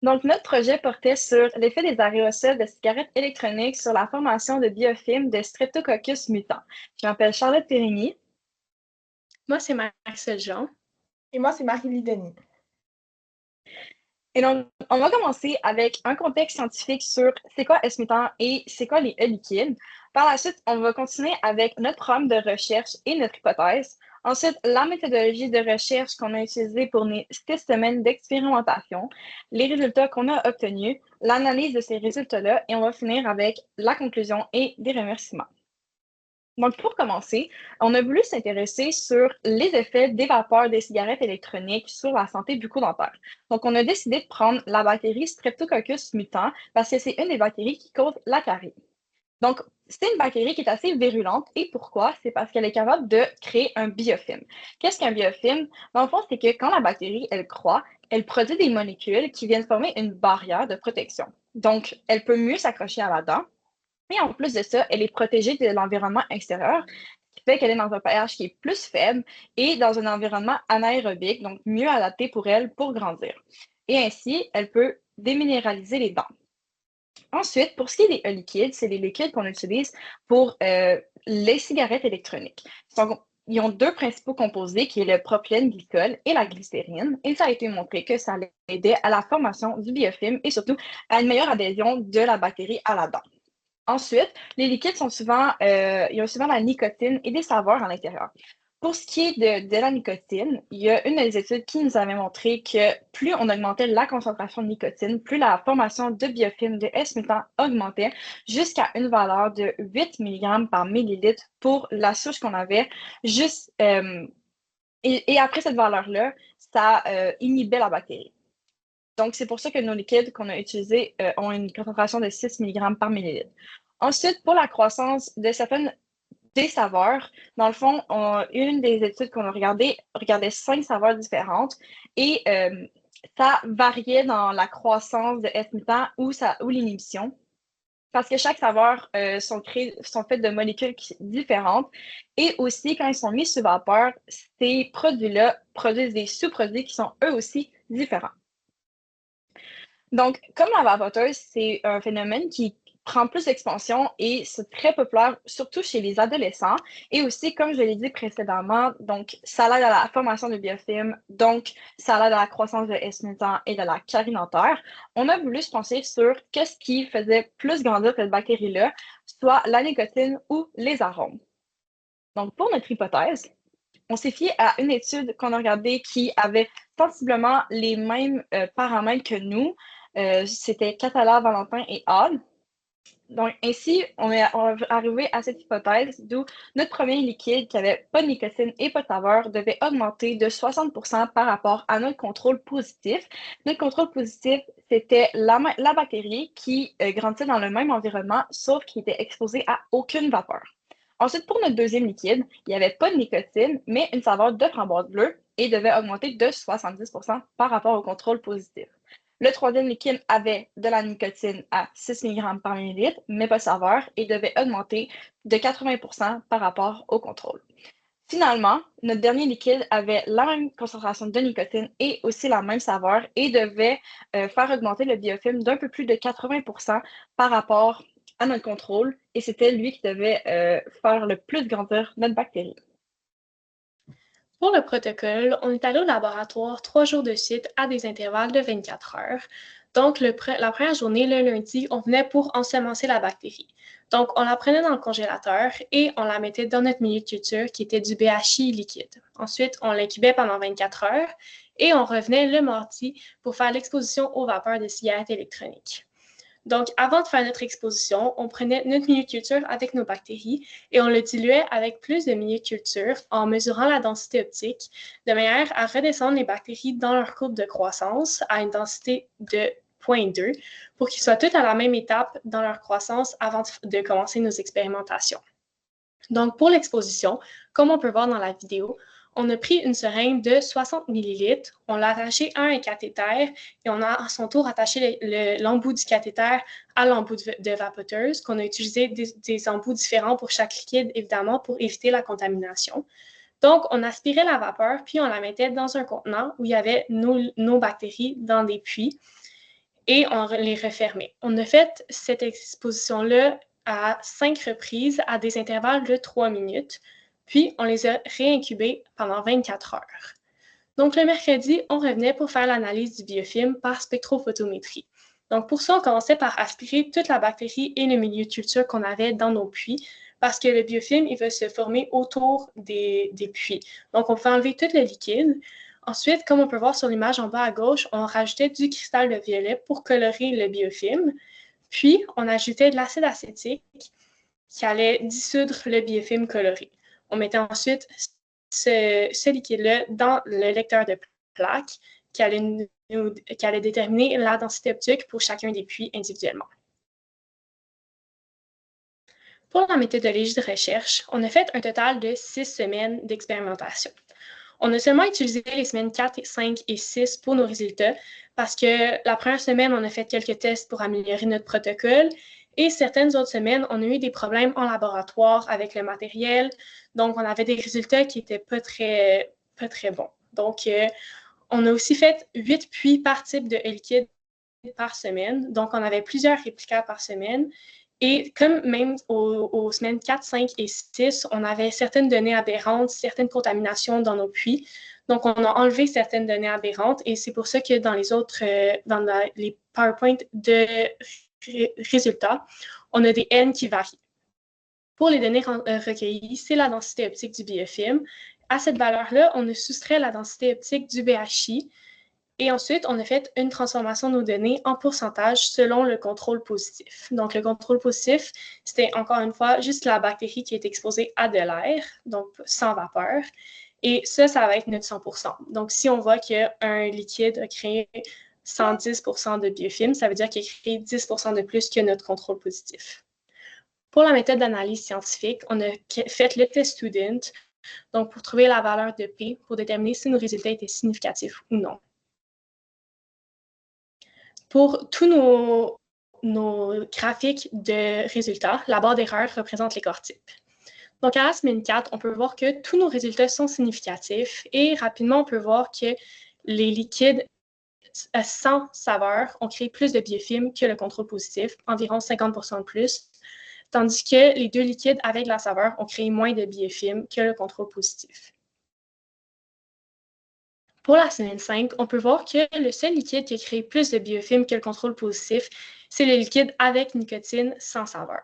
Donc, notre projet portait sur l'effet des aérosols de cigarettes électroniques sur la formation de biofilms de Streptococcus mutans. Je m'appelle Charlotte Périgny. Moi, c'est Marcel Jean. Et moi, c'est Marie-Lie Denis. Et donc, on va commencer avec un contexte scientifique sur c'est quoi S mutant et c'est quoi les E liquides. Par la suite, on va continuer avec notre programme de recherche et notre hypothèse. Ensuite, la méthodologie de recherche qu'on a utilisée pour les 6 semaines d'expérimentation, les résultats qu'on a obtenus, l'analyse de ces résultats-là, et on va finir avec la conclusion et des remerciements. Donc, pour commencer, on a voulu s'intéresser sur les effets des vapeurs des cigarettes électroniques sur la santé bucco-dentaire. Donc, on a décidé de prendre la bactérie Streptococcus mutant parce que c'est une des bactéries qui cause la carie. Donc, c'est une bactérie qui est assez virulente. Et pourquoi? C'est parce qu'elle est capable de créer un biofilm. Qu'est-ce qu'un biofilm? Dans le fond, c'est que quand la bactérie, elle croît, elle produit des molécules qui viennent former une barrière de protection. Donc, elle peut mieux s'accrocher à la dent. Et en plus de ça, elle est protégée de l'environnement extérieur, ce qui fait qu'elle est dans un pH qui est plus faible et dans un environnement anaérobique, donc mieux adapté pour elle pour grandir. Et ainsi, elle peut déminéraliser les dents. Ensuite, pour ce qui est des E liquides, c'est les liquides qu'on utilise pour les cigarettes électroniques. Donc, ils ont deux principaux composés, qui est le propylène glycol et la glycérine. Et ça a été montré que ça aidait à la formation du biofilm et surtout à une meilleure adhésion de la bactérie à la dent. Ensuite, les liquides sont souvent, ils ont souvent la nicotine et des saveurs à l'intérieur. Pour ce qui est de la nicotine, il y a une des études qui nous avait montré que plus on augmentait la concentration de nicotine, plus la formation de biofilms de S-mutant augmentait jusqu'à une valeur de 8 mg par millilitre pour la souche qu'on avait. Et après cette valeur-là, ça inhibait la bactérie. Donc, c'est pour ça que nos liquides qu'on a utilisés ont une concentration de 6 mg par millilitre. Ensuite, pour la croissance de certaines des saveurs, dans le fond, une des études qu'on a regardait 5 saveurs différentes et ça variait dans la croissance de S-mutant ou l'inhibition parce que chaque saveur sont faites de molécules différentes et aussi, quand ils sont mis sous vapeur, ces produits-là produisent des sous-produits qui sont eux aussi différents. Donc, comme la vapoteuse, c'est un phénomène qui prend plus d'expansion et c'est très populaire, surtout chez les adolescents. Et aussi, comme je l'ai dit précédemment, donc, ça aide à la formation de biofilms, donc, ça aide à la croissance de S-mutant et de la carie dentaire. On a voulu se pencher sur qu'est-ce qui faisait plus grandir cette bactérie-là, soit la nicotine ou les arômes. Donc, pour notre hypothèse, on s'est fié à une étude qu'on a regardée qui avait sensiblement les mêmes paramètres que nous. C'était Catala, Valentin et Hall. Donc, ainsi, on est arrivé à cette hypothèse d'où notre premier liquide qui n'avait pas de nicotine et pas de saveur devait augmenter de 60% par rapport à notre contrôle positif. Notre contrôle positif, c'était la bactérie qui grandissait dans le même environnement, sauf qu'il était exposée à aucune vapeur. Ensuite, pour notre deuxième liquide, il n'y avait pas de nicotine, mais une saveur de framboise bleue et devait augmenter de 70% par rapport au contrôle positif. Le troisième liquide avait de la nicotine à 6 mg par millilitre, mais pas de saveur, et devait augmenter de 80% par rapport au contrôle. Finalement, notre dernier liquide avait la même concentration de nicotine et aussi la même saveur et devait faire augmenter le biofilm d'un peu plus de 80% par rapport à notre contrôle, et c'était lui qui devait faire le plus grandir notre bactérie. Pour le protocole, on est allé au laboratoire 3 jours de suite à des intervalles de 24 heures. Donc, la première journée, le lundi, on venait pour ensemencer la bactérie. Donc, on la prenait dans le congélateur et on la mettait dans notre milieu de culture qui était du BHI liquide. Ensuite, on l'incubait pendant 24 heures et on revenait le mardi pour faire l'exposition aux vapeurs des cigarettes électroniques. Donc, avant de faire notre exposition, on prenait notre milieu de culture avec nos bactéries et on le diluait avec plus de milieu de culture en mesurant la densité optique de manière à redescendre les bactéries dans leur courbe de croissance à une densité de 0,2 pour qu'ils soient toutes à la même étape dans leur croissance avant de commencer nos expérimentations. Donc, pour l'exposition, comme on peut voir dans la vidéo, on a pris une seringue de 60 ml, on l'a arraché à un cathéter et on a à son tour attaché l'embout du cathéter à l'embout de vapoteuse, qu'on a utilisé des embouts différents pour chaque liquide, évidemment, pour éviter la contamination. Donc, on aspirait la vapeur, puis on la mettait dans un contenant où il y avait nos bactéries dans des puits. et on les refermait. On a fait cette exposition-là à 5 reprises à des intervalles de 3 minutes, puis on les a réincubés pendant 24 heures. Donc, le mercredi, on revenait pour faire l'analyse du biofilm par spectrophotométrie. Donc, pour ça, on commençait par aspirer toute la bactérie et le milieu de culture qu'on avait dans nos puits, parce que le biofilm, il va se former autour des puits. Donc, on peut enlever tout le liquide. Ensuite, comme on peut voir sur l'image en bas à gauche, on rajoutait du cristal de violet pour colorer le biofilm. Puis, on ajoutait de l'acide acétique qui allait dissoudre le biofilm coloré. On mettait ensuite ce liquide-là dans le lecteur de plaques qui allait déterminer la densité optique pour chacun des puits individuellement. Pour la méthodologie de recherche, on a fait un total de 6 semaines d'expérimentation. On a seulement utilisé les semaines 4, 5 et 6 pour nos résultats parce que la première semaine, on a fait quelques tests pour améliorer notre protocole et certaines autres semaines, on a eu des problèmes en laboratoire avec le matériel. Donc, on avait des résultats qui n'étaient pas très bons. Donc, on a aussi fait 8 puits par type de liquide par semaine. Donc, on avait plusieurs réplicats par semaine. Et comme même aux semaines 4, 5 et 6, on avait certaines données aberrantes, certaines contaminations dans nos puits. Donc, on a enlevé certaines données aberrantes et c'est pour ça que dans les autres, les PowerPoint de résultats, on a des N qui varient. Pour les données recueillies, c'est la densité optique du biofilm. À cette valeur-là, on a soustrait la densité optique du BHI. Et ensuite, on a fait une transformation de nos données en pourcentage selon le contrôle positif. Donc, le contrôle positif, c'était encore une fois juste la bactérie qui est exposée à de l'air, donc sans vapeur. Et ça va être notre 100%. Donc, si on voit qu'un liquide a créé 110% de biofilm, ça veut dire qu'il a créé 10% de plus que notre contrôle positif. Pour la méthode d'analyse scientifique, on a fait le test student, donc pour trouver la valeur de P pour déterminer si nos résultats étaient significatifs ou non. Pour tous nos graphiques de résultats, la barre d'erreur représente les corps types. Donc, à la semaine 4, on peut voir que tous nos résultats sont significatifs et rapidement, on peut voir que les liquides sans saveur ont créé plus de biofilm que le contrôle positif, environ 50% de plus, tandis que les deux liquides avec la saveur ont créé moins de biofilm que le contrôle positif. Pour la semaine 5, on peut voir que le seul liquide qui a créé plus de biofilm que le contrôle positif, c'est le liquide avec nicotine sans saveur.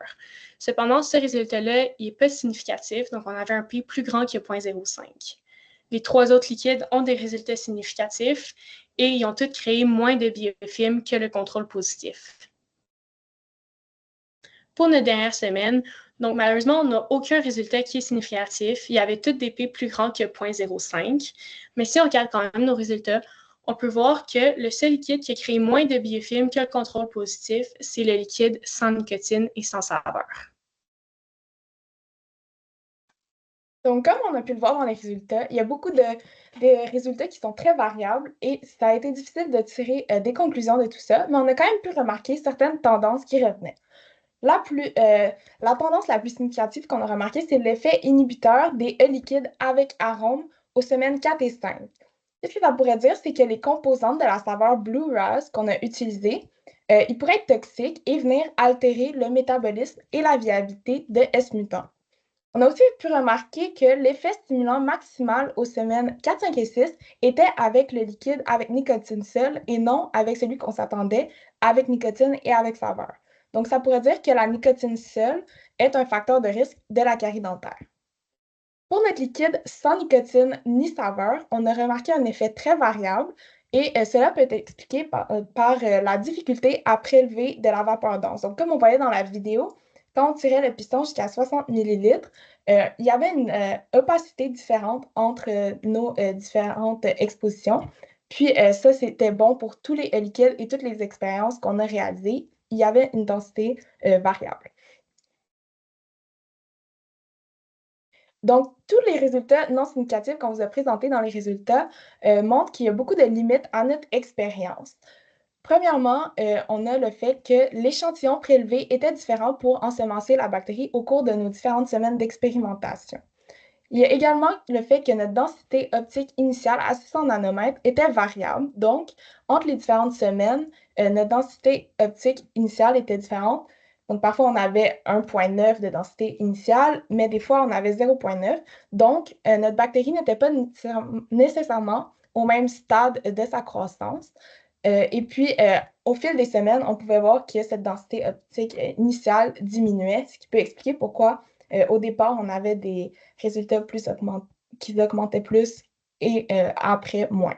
Cependant, ce résultat-là, il n'est pas significatif, donc on avait un P plus grand que 0,05. Les 3 autres liquides ont des résultats significatifs et ils ont tous créé moins de biofilm que le contrôle positif. Pour notre dernière semaine, donc malheureusement, on n'a aucun résultat qui est significatif. Il y avait toutes des P plus grands que 0,05. Mais si on regarde quand même nos résultats, on peut voir que le seul liquide qui a créé moins de biofilm que le contrôle positif, c'est le liquide sans nicotine et sans saveur. Donc, comme on a pu le voir dans les résultats, il y a beaucoup de résultats qui sont très variables et ça a été difficile de tirer des conclusions de tout ça, mais on a quand même pu remarquer certaines tendances qui revenaient. La tendance la plus significative qu'on a remarquée, c'est l'effet inhibiteur des E liquides avec arôme aux semaines 4 et 5. Ce que ça pourrait dire, c'est que les composantes de la saveur Blue Rose qu'on a utilisées, ils pourraient être toxiques et venir altérer le métabolisme et la viabilité de S-mutants. On a aussi pu remarquer que l'effet stimulant maximal aux semaines 4, 5 et 6 était avec le liquide avec nicotine seule et non avec celui qu'on s'attendait avec nicotine et avec saveur. Donc, ça pourrait dire que la nicotine seule est un facteur de risque de la carie dentaire. Pour notre liquide sans nicotine ni saveur, on a remarqué un effet très variable et cela peut être expliqué par la difficulté à prélever de la vapeur dense. Donc, comme on voyait dans la vidéo, quand on tirait le piston jusqu'à 60 ml, il y avait une opacité différente entre nos différentes expositions. Puis ça, c'était bon pour tous les liquides et toutes les expériences qu'on a réalisées. Il y avait une densité variable. Donc, tous les résultats non significatifs qu'on vous a présentés dans les résultats montrent qu'il y a beaucoup de limites à notre expérience. Premièrement, on a le fait que l'échantillon prélevé était différent pour ensemencer la bactérie au cours de nos différentes semaines d'expérimentation. Il y a également le fait que notre densité optique initiale à 600 nanomètres était variable. Donc, entre les différentes semaines, notre densité optique initiale était différente. Donc, parfois, on avait 1,9 de densité initiale, mais des fois, on avait 0,9. Donc, notre bactérie n'était pas nécessairement au même stade de sa croissance. Et puis, au fil des semaines, on pouvait voir que cette densité optique initiale diminuait, ce qui peut expliquer pourquoi, au départ, on avait des résultats qui augmentaient plus et après moins.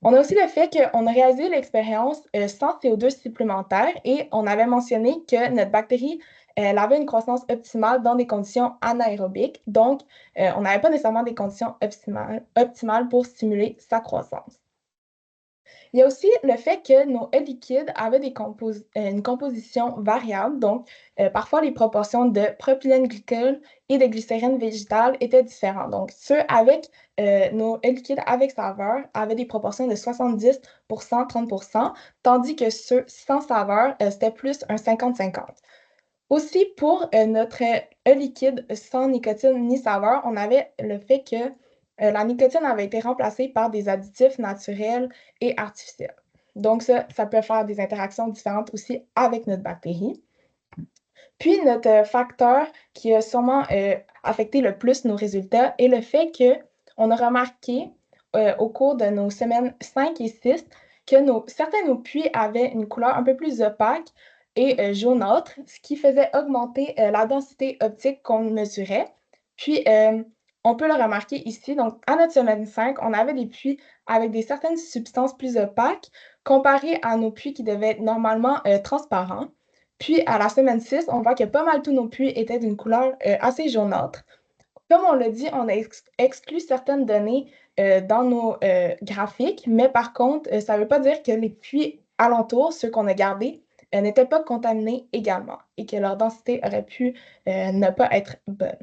On a aussi le fait qu'on a réalisé l'expérience sans CO2 supplémentaire et on avait mentionné que notre bactérie, elle avait une croissance optimale dans des conditions anaérobiques. Donc, on n'avait pas nécessairement des conditions optimales pour stimuler sa croissance. Il y a aussi le fait que nos œufs liquides avaient une composition variable, donc parfois les proportions de propylène glycol et de glycérine végétale étaient différentes. Donc ceux avec nos œufs liquides avec saveur avaient des proportions de 70%, 30%, tandis que ceux sans saveur, c'était plus un 50-50. Aussi, pour notre œuf liquide sans nicotine ni saveur, on avait le fait que la nicotine avait été remplacée par des additifs naturels et artificiels. Donc ça peut faire des interactions différentes aussi avec notre bactérie. Puis, notre facteur qui a sûrement affecté le plus nos résultats est le fait qu'on a remarqué au cours de nos semaines 5 et 6 que certains de nos puits avaient une couleur un peu plus opaque et jaunâtre, ce qui faisait augmenter la densité optique qu'on mesurait. Puis, on peut le remarquer ici. Donc, à notre semaine 5, on avait des puits avec certaines substances plus opaques comparées à nos puits qui devaient être normalement transparents. Puis, à la semaine 6, on voit que pas mal tous nos puits étaient d'une couleur assez jaunâtre. Comme on l'a dit, on a exclu certaines données dans nos graphiques, mais par contre, ça ne veut pas dire que les puits alentours, ceux qu'on a gardés, n'étaient pas contaminés également et que leur densité aurait pu ne pas être bonne.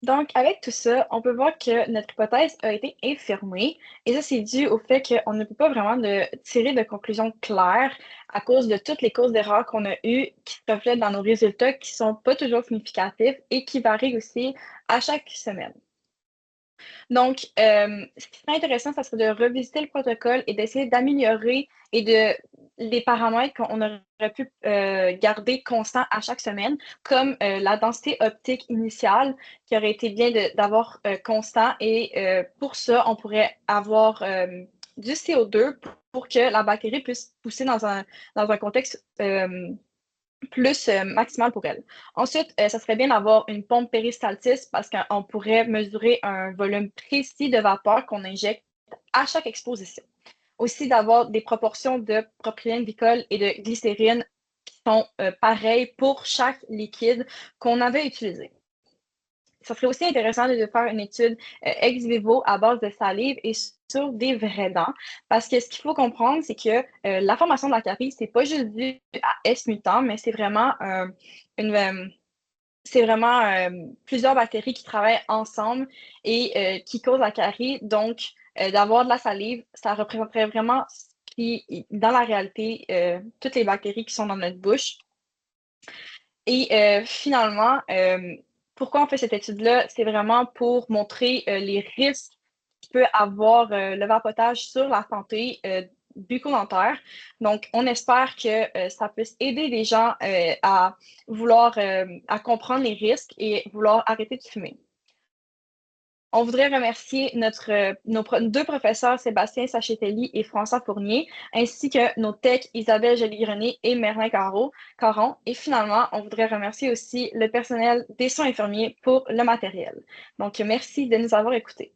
Donc, avec tout ça, on peut voir que notre hypothèse a été infirmée, et ça, c'est dû au fait qu'on ne peut pas vraiment tirer de conclusions claires à cause de toutes les causes d'erreur qu'on a eues qui se reflètent dans nos résultats qui ne sont pas toujours significatifs et qui varient aussi à chaque semaine. Donc, ce qui serait intéressant, ça serait de revisiter le protocole et d'essayer d'améliorer les paramètres qu'on aurait pu garder constants à chaque semaine, comme la densité optique initiale qui aurait été bien d'avoir constant. Et pour ça, on pourrait avoir du CO2 pour que la bactérie puisse pousser dans un contexte plus maximal pour elle. Ensuite, ça serait bien d'avoir une pompe péristaltiste parce qu'on pourrait mesurer un volume précis de vapeur qu'on injecte à chaque exposition. Aussi, d'avoir des proportions de propylène glycol et de glycérine qui sont pareilles pour chaque liquide qu'on avait utilisé. Ça serait aussi intéressant de faire une étude ex vivo à base de salive et sur des vraies dents, parce que ce qu'il faut comprendre, c'est que la formation de la carie, c'est pas juste dû à S mutant, mais c'est vraiment plusieurs bactéries qui travaillent ensemble et qui causent la carie. Donc, d'avoir de la salive, ça représenterait vraiment dans la réalité, toutes les bactéries qui sont dans notre bouche. Et finalement, pourquoi on fait cette étude-là? C'est vraiment pour montrer les risques qu'il peut avoir le vapotage sur la santé bucco-dentaire. Donc, on espère que ça puisse aider les gens à vouloir à comprendre les risques et vouloir arrêter de fumer. On voudrait remercier nos deux professeurs, Sébastien Sachetelli et François Fournier, ainsi que nos techs Isabelle Joly-Grenet et Merlin Caron. Et finalement, on voudrait remercier aussi le personnel des soins infirmiers pour le matériel. Donc, merci de nous avoir écoutés.